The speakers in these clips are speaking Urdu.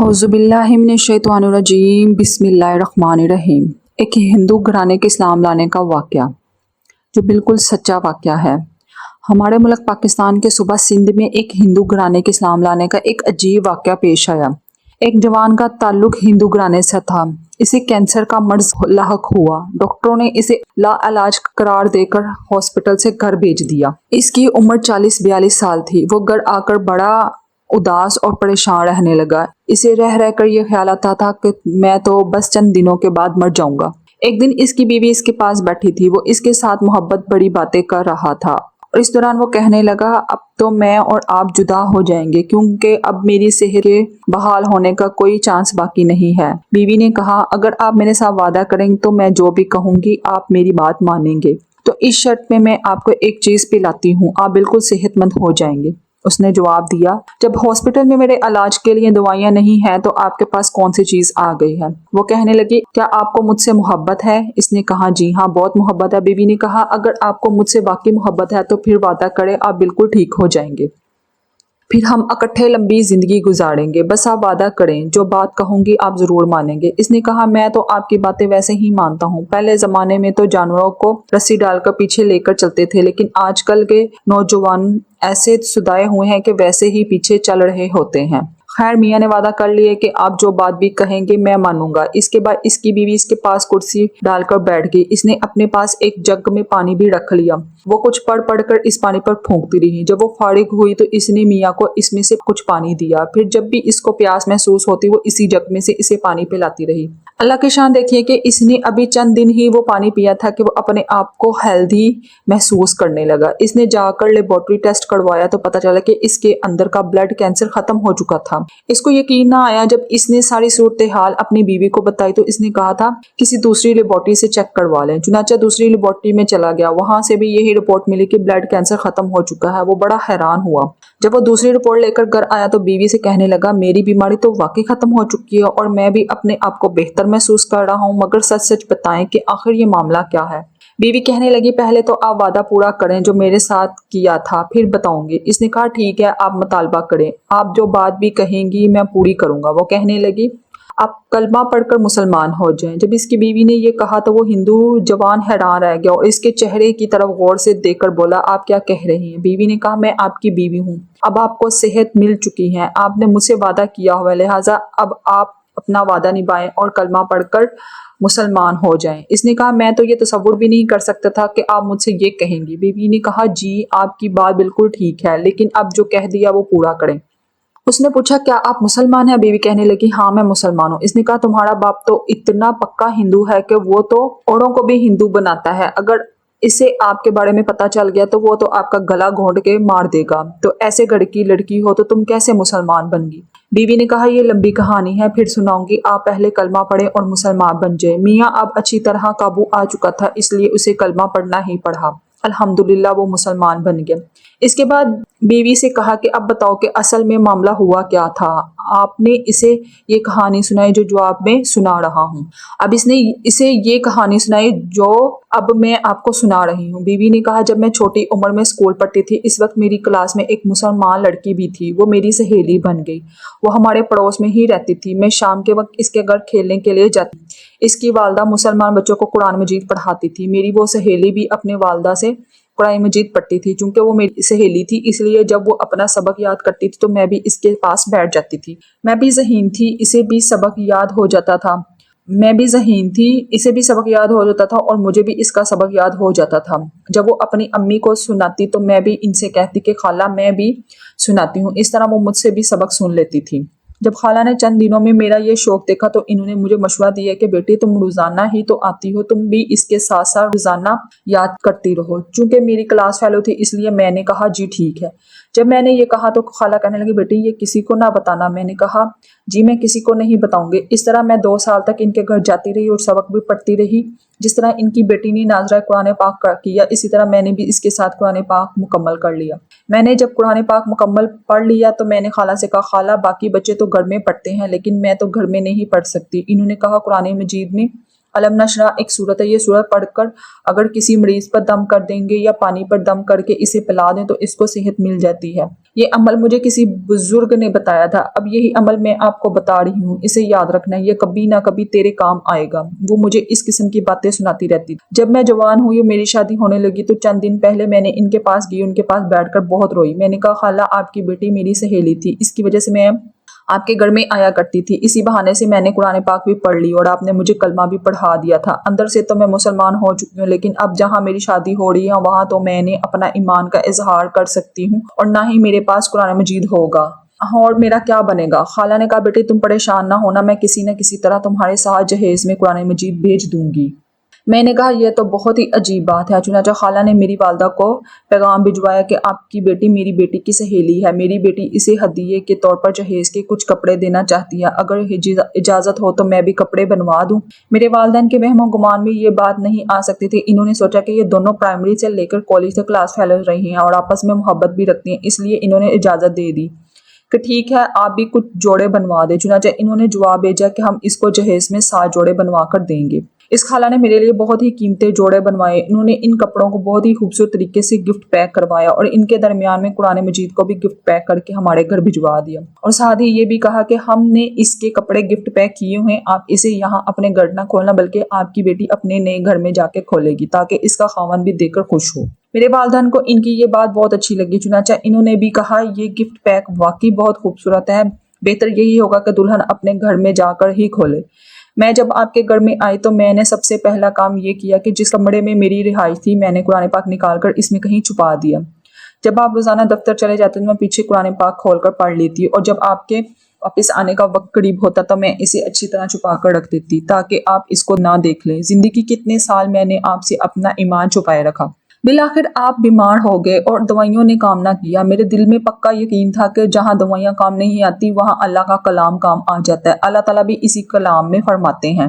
اعوذ باللہ من الشیطان الرجیم، بسم اللہ الرحمن الرحیم۔ ایک ہندو گھرانے کے اسلام لانے کا واقعہ جو بالکل سچا واقعہ ہے۔ ہمارے ملک پاکستان کے صوبہ سندھ میں ایک ہندو گھرانے کے اسلام لانے کا ایک عجیب واقعہ پیش آیا۔ ایک جوان کا تعلق ہندو گھرانے سے تھا۔ اسے کینسر کا مرض لاحق ہوا۔ ڈاکٹروں نے اسے لا علاج قرار دے کر ہاسپٹل سے گھر بھیج دیا۔ اس کی عمر 40-42 سال تھی۔ وہ گھر آ کر بڑا اداس اور پریشان رہنے لگا۔ اسے رہ کر یہ خیال آتا تھا کہ میں تو بس چند دنوں کے بعد مر جاؤں گا۔ ایک دن اس کی بیوی اس کے پاس بیٹھی تھی۔ وہ اس کے ساتھ محبت بڑی باتیں کر رہا تھا اور اس دوران وہ کہنے لگا، اب تو میں اور آپ جدا ہو جائیں گے کیونکہ اب میری صحت کے بحال ہونے کا کوئی چانس باقی نہیں ہے۔ بیوی نے کہا، اگر آپ میرے ساتھ وعدہ کریں تو میں جو بھی کہوں گی آپ میری بات مانیں گے، تو اس شرط میں آپ کو ایک چیز پلاتی ہوں، آپ بالکل صحت مند ہو جائیں گے۔ اس نے جواب دیا، جب ہاسپٹل میں میرے علاج کے لیے دوائیاں نہیں ہیں تو آپ کے پاس کون سی چیز آ گئی ہے؟ وہ کہنے لگی، کیا آپ کو مجھ سے محبت ہے؟ اس نے کہا، جی ہاں بہت محبت ہے۔ بیوی نے کہا، اگر آپ کو مجھ سے واقعی محبت ہے تو پھر وعدہ کریں آپ بالکل ٹھیک ہو جائیں گے، پھر ہم اکٹھے لمبی زندگی گزاریں گے، بس آپ وعدہ کریں، جو بات کہوں گی آپ ضرور مانیں گے۔ اس نے کہا، میں تو آپ کی باتیں ویسے ہی مانتا ہوں، پہلے زمانے میں تو جانوروں کو رسی ڈال کر پیچھے لے کر چلتے تھے، لیکن آج کل کے نوجوان ایسے سدائے ہوئے ہیں کہ ویسے ہی پیچھے چل رہے ہوتے ہیں۔ خیر میاں نے وعدہ کر لیا کہ آپ جو بات بھی کہیں گے میں مانوں گا۔ اس کے بعد اس کی بیوی اس کے پاس کرسی ڈال کر بیٹھ گئی۔ اس نے اپنے پاس ایک جگ میں پانی بھی رکھ لیا۔ وہ کچھ پڑھ کر اس پانی پر پھونکتی رہی۔ جب وہ فارغ ہوئی تو اس نے میاں کو اس میں سے کچھ پانی دیا، پھر جب بھی اس کو پیاس محسوس ہوتی وہ اسی جگ میں سے اسے پانی پلاتی رہی۔ اللہ کی شان دیکھیے کہ اس نے ابھی چند دن ہی وہ پانی پیا تھا کہ وہ اپنے آپ کو ہیلدی محسوس کرنے لگا۔ اس نے جا کر لیبارٹری ٹیسٹ کروایا تو پتہ چلا کہ اس کے اندر کا بلڈ کینسر ختم ہو چکا تھا۔ اس کو یقین نہ آیا۔ جب اس نے ساری صورتحال اپنی بیوی کو بتائی تو اس نے کہا تھا کسی دوسری لیبارٹری سے چیک کروا لیں۔ چنانچہ دوسری لیبارٹری میں چلا گیا، وہاں سے بھی یہی رپورٹ ملی کہ بلڈ کینسر ختم ہو چکا ہے۔ وہ بڑا حیران ہوا۔ جب وہ دوسری رپورٹ لے کر گھر آیا تو بیوی سے کہنے لگا، میری بیماری تو واقعی ختم ہو چکی ہے اور میں بھی اپنے آپ کو بہتر محسوس کر رہا ہوں، مگر سچ سچ بتائیں کہ آخر یہ معاملہ کیا ہے؟ بیوی کہنے لگی، پہلے تو آپ وعدہ پورا کریں جو میرے ساتھ کیا تھا، پھر بتاؤں گی۔ اس نے کہا، ٹھیک ہے آپ مطالبہ کریں، آپ جو بات بھی کہیں گی میں پوری کروں گا۔ وہ کہنے لگی، آپ کلمہ پڑھ کر مسلمان ہو جائیں۔ جب اس کی بیوی نے یہ کہا تو وہ ہندو جوان حیران رہ گیا اور اس کے چہرے کی طرف غور سے دیکھ کر بولا، آپ کیا کہہ رہی ہیں؟ بیوی نے کہا، میں آپ کی بیوی ہوں، اب آپ کو صحت مل چکی ہے، آپ نے مجھ سے وعدہ کیا ہوا ہے، لہٰذا اب آپ اپنا وعدہ نبھائیں اور کلمہ پڑھ کر مسلمان ہو جائیں۔ اس نے کہا، میں تو یہ تصور بھی نہیں کر سکتا تھا کہ آپ مجھ سے یہ کہیں گی۔ بیوی نے کہا، جی آپ کی بات بالکل ٹھیک ہے، لیکن اب جو کہہ دیا وہ پورا کریں۔ اس نے پوچھا، کیا آپ مسلمان ہیں؟ بیوی کہنے لگی، ہاں میں مسلمان ہوں۔ اس نے کہا، تمہارا باپ تو اتنا پکا ہندو ہے کہ وہ تو اوروں کو بھی ہندو بناتا ہے، اگر اسے آپ کے بارے میں پتا چل گیا تو وہ تو آپ کا گلا گھونٹ کے مار دے گا، تو ایسے گھر کی لڑکی ہو تو تم کیسے مسلمان بن گی؟ بیوی نے کہا، یہ لمبی کہانی ہے، پھر سناؤں گی، آپ پہلے کلمہ پڑھیں اور مسلمان بن جائیں۔ میاں اب اچھی طرح قابو آ چکا تھا، اس لیے اسے کلمہ پڑھنا ہی پڑا۔ الحمدللہ وہ مسلمان بن گیا۔ اس کے بعد بیوی سے کہا کہ اب بتاؤ کہ اصل میں معاملہ ہوا کیا تھا۔ آپ نے اسے یہ کہانی سنائی جو اب میں سنا رہا ہوں۔ اب اس نے اسے یہ کہانی سنائی جو اب میں آپ کو سنا رہی ہوں۔ بیوی نے کہا، جب میں چھوٹی عمر میں اسکول پڑھتی تھی اس وقت میری کلاس میں ایک مسلمان لڑکی بھی تھی، وہ میری سہیلی بن گئی۔ وہ ہمارے پڑوس میں ہی رہتی تھی۔ میں شام کے وقت اس کے گھر کھیلنے کے لیے جاتی تھی۔ اس کی والدہ مسلمان بچوں کو قرآن مجید پڑھاتی تھی۔ میری وہ سہیلی بھی اپنے والدہ سے قرآن مجید پڑھتی تھی۔ چونکہ وہ میری سہیلی تھی اس لیے جب وہ اپنا سبق یاد کرتی تھی تو میں بھی اس کے پاس بیٹھ جاتی تھی۔ میں بھی ذہین تھی، اسے بھی سبق یاد ہو جاتا تھا۔ اور مجھے بھی اس کا سبق یاد ہو جاتا تھا۔ جب وہ اپنی امی کو سناتی تو میں بھی ان سے کہتی کہ خالہ میں بھی سناتی ہوں۔ اس طرح وہ مجھ سے بھی سبق سن لیتی تھی۔ جب خالہ نے چند دنوں میں میرا یہ شوق دیکھا تو انہوں نے مجھے مشورہ دیا کہ بیٹی تم روزانہ ہی تو آتی ہو، تم بھی اس کے ساتھ ساتھ روزانہ یاد کرتی رہو۔ چونکہ میری کلاس فیلو تھی اس لیے میں نے کہا، جی ٹھیک ہے۔ جب میں نے یہ کہا تو خالہ کہنے لگی، بیٹی یہ کسی کو نہ بتانا۔ میں نے کہا، جی میں کسی کو نہیں بتاؤں گی۔ اس طرح میں 2 سال تک ان کے گھر جاتی رہی اور سبق بھی پڑھتی رہی۔ جس طرح ان کی بیٹی نے ناظرہ قرآن پاک کیا اسی طرح میں نے بھی اس کے ساتھ قرآن پاک مکمل کر لیا۔ میں نے جب قرآن پاک مکمل پڑھ لیا تو میں نے خالہ سے کہا، خالہ باقی بچے تو گھر میں پڑھتے ہیں لیکن میں تو گھر میں نہیں پڑھ سکتی۔ انہوں نے کہا، قرآن مجید میں علم نشرہ ایک صورت ہے، یہ صورت پڑھ کر اگر کسی مریض پر دم کر دیں گے یا پانی پر دم کر کے اسے پلا دیں تو اس کو صحت مل جاتی ہے۔ یہ عمل مجھے کسی بزرگ نے بتایا تھا، اب یہی عمل میں آپ کو بتا رہی ہوں، اسے یاد رکھنا، یہ کبھی نہ کبھی تیرے کام آئے گا۔ وہ مجھے اس قسم کی باتیں سناتی رہتی تھی۔ جب میں جوان ہوئی، میری شادی ہونے لگی تو چند دن پہلے میں نے ان کے پاس گئی، ان کے پاس بیٹھ کر بہت روئی۔ میں نے کہا خالہ آپ کی بیٹی میری سہیلی تھی، اس کی وجہ سے میں آپ کے گھر میں آیا کرتی تھی، اسی بہانے سے میں نے قرآن پاک بھی پڑھ لی اور آپ نے مجھے کلمہ بھی پڑھا دیا تھا۔ اندر سے تو میں مسلمان ہو چکی ہوں، لیکن اب جہاں میری شادی ہو رہی ہے وہاں تو میں نے اپنا ایمان کا اظہار کر سکتی ہوں اور نہ ہی میرے پاس قرآن مجید ہوگا اور میرا کیا بنے گا۔ خالہ نے کہا بیٹے تم پریشان نہ ہونا، میں کسی نہ کسی طرح تمہارے ساتھ جہیز میں قرآن مجید بھیج دوں گی۔ میں نے کہا یہ تو بہت ہی عجیب بات ہے۔ چنانچہ خالہ نے میری والدہ کو پیغام بھجوایا کہ آپ کی بیٹی میری بیٹی کی سہیلی ہے، میری بیٹی اسے ہدیے کے طور پر جہیز کے کچھ کپڑے دینا چاہتی ہے، اگر اجازت ہو تو میں بھی کپڑے بنوا دوں۔ میرے والدین کے وہم و گمان میں یہ بات نہیں آ سکتی تھی۔ انہوں نے سوچا کہ یہ دونوں پرائمری سے لے کر کالج تک کلاس فیلو رہی ہیں اور آپس میں محبت بھی رکھتی ہیں، اس لیے انہوں نے اجازت دے دی کہ ٹھیک ہے آپ بھی کچھ جوڑے بنوا دیں۔ چنانچہ انہوں نے جواب بھیجا کہ ہم اس کو جہیز میں 7 جوڑے بنوا کر دیں گے۔ اس خالہ نے میرے لیے بہت ہی قیمتی جوڑے بنوائے۔ انہوں نے ان کپڑوں کو بہت ہی خوبصورت طریقے سے گفٹ پیک کروایا اور ان کے درمیان میں قرآن مجید کو بھی گفٹ پیک کر کے ہمارے گھر بھجوا دیا، اور ساتھ ہی یہ بھی کہا کہ ہم نے اس کے کپڑے گفٹ پیک کیے ہوئے، آپ اسے یہاں اپنے گھر نہ کھولنا بلکہ آپ کی بیٹی اپنے نئے گھر میں جا کے کھولے گی تاکہ اس کا خاوند بھی دیکھ کر خوش ہو۔ میرے والدین کو ان کی یہ بات بہت اچھی لگی، چنانچہ انہوں نے بھی کہا یہ گفٹ پیک واقعی بہت خوبصورت ہے، بہتر یہی ہوگا کہ دلہن اپنے گھر میں جا کر ہی کھولے۔ میں جب آپ کے گھر میں آئی تو میں نے سب سے پہلا کام یہ کیا کہ جس کمرے میں میری رہائش تھی میں نے قرآن پاک نکال کر اس میں کہیں چھپا دیا۔ جب آپ روزانہ دفتر چلے جاتے تو میں پیچھے قرآن پاک کھول کر پڑھ لیتی اور جب آپ کے واپس آنے کا وقت قریب ہوتا تو میں اسے اچھی طرح چھپا کر رکھ دیتی تاکہ آپ اس کو نہ دیکھ لیں۔ زندگی کتنے سال میں نے آپ سے اپنا ایمان چھپائے رکھا۔ بالآخر آپ بیمار ہو گئے اور دوائیوں نے کام نہ کیا۔ میرے دل میں پکا یقین تھا کہ جہاں دوائیاں کام نہیں آتی وہاں اللہ کا کلام کام آ جاتا ہے۔ اللہ تعالیٰ بھی اسی کلام میں فرماتے ہیں،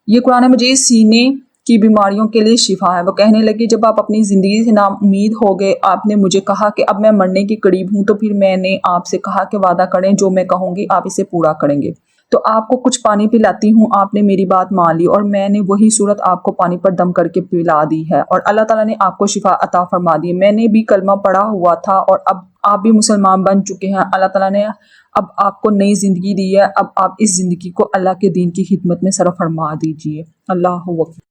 یہ قرآن مجید سینے کی بیماریوں کے لیے شفا ہے۔ وہ کہنے لگی جب آپ اپنی زندگی سے نا امید ہو گئے، آپ نے مجھے کہا کہ اب میں مرنے کے قریب ہوں، تو پھر میں نے آپ سے کہا کہ وعدہ کریں جو میں کہوں گی آپ اسے پورا کریں گے، تو آپ کو کچھ پانی پلاتی ہوں۔ آپ نے میری بات مان لی اور میں نے وہی صورت آپ کو پانی پر دم کر کے پلا دی ہے اور اللہ تعالیٰ نے آپ کو شفا عطا فرما دی۔ میں نے بھی کلمہ پڑھا ہوا تھا اور اب آپ بھی مسلمان بن چکے ہیں۔ اللہ تعالیٰ نے اب آپ کو نئی زندگی دی ہے، اب آپ اس زندگی کو اللہ کے دین کی خدمت میں صرف فرما دیجیے۔ اللہ اکبر۔